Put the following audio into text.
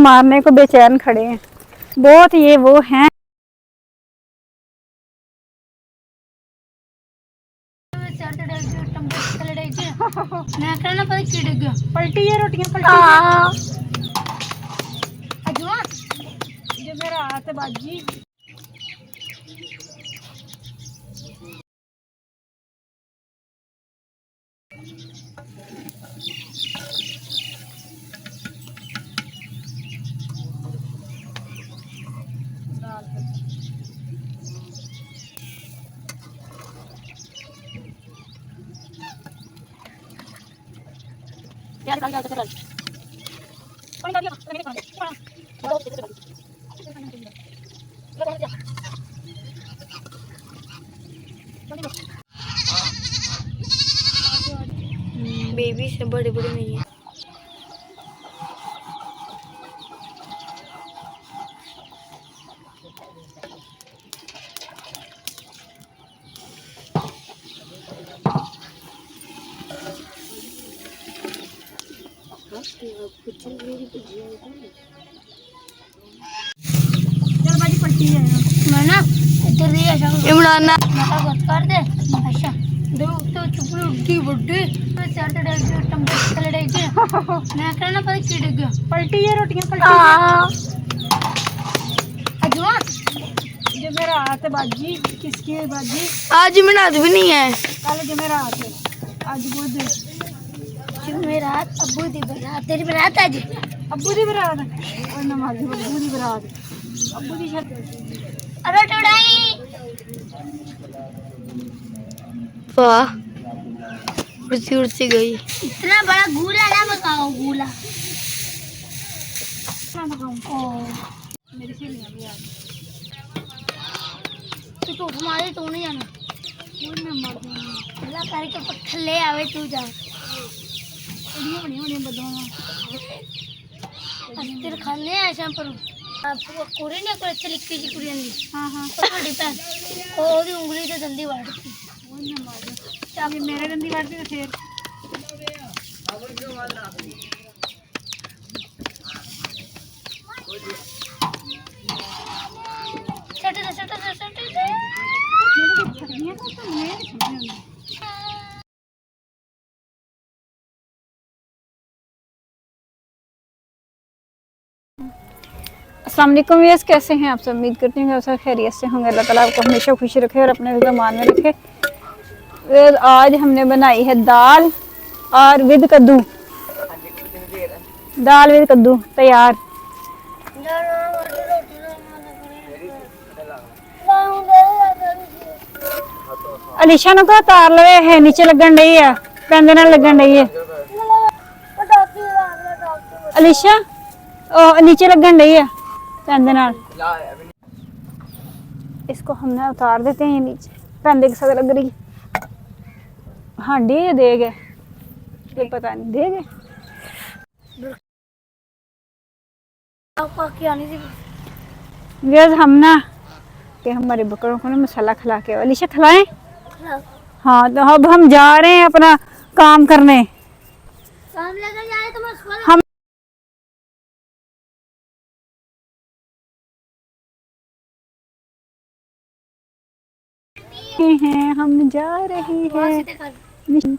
मारने को बेचैन खड़े हैं, बहुत ये वो हैं। पलटी है रोटियां पलटी जो मेरा हाथ है बाजी। बेबी से बड़े बड़े नहीं है। पलटी है मैं ना इधर ही ऐसा इमरान ना बस कर दे। अच्छा दो तो चुपड़ी उठी बुड्ढी तो चार तो डाल के टम्बे चले डाल के मैं कहना पता की डिग गया। पलटी है रोटियां पलटी अजवा जो मेरा हाथ है बाजी। किसकी है बाजी? आज मेरा हाथ भी नहीं है। कल जो मेरा हाथ है आज बुध जो मेरा हाथ अब्बू दी बरात तेरी बरात आज अब्बू दी बरात और नमाजी अब्बू दी बरात अब्बू दी अरे टुड़ाई वाह उड़ती उड़ती गई। इतना बड़ा गूला ना बताओ गूला मेरी सहेलियां भी आ तो हमारे तो नहीं जाना मैं मर जाऊंगी। अल्लाह करके पत्थर ले आवे तू जा बड़ी बड़ी बदवा तेरे खाने आए शाम पर आपको कुड़ी ने कोई अच्छी लिखी जी कुड़ी अंदी हाँ हाँ बड़ी पैन और उंगली से दंदी वाड़ती ये मेरे दंदी वाड़ती तो फिर अस्सलाम वालेकुम व्यूअर्स, कैसे हैं आप सब? उम्मीद करती हूँ कि आप सब खैरियत से होंगे। अल्लाह ताला आपको हमेशा खुशी रखे और अपने ज़मान में रखे। आज हमने बनाई है दाल और विद कद्दू। दाल विद कद्दू तैयार। अलीशा ने कहा तार लवे है नीचे लगन रही है पैंदे नाल लगन रही है। अलीशा नीचे लगन रही है पैंदे नाल। इसको हमने उतार देते हैं नीचे पैंदे के साथ लग रही। हांडी दे गए ये पता नहीं दे गए व्यूअर्स। हम ना कि हमारे बकरों को ना मसाला खिला के अलीशा खिलाएं। हाँ तो अब हम जा रहे हैं अपना काम करने। हम हैं हम जा रहे हैं।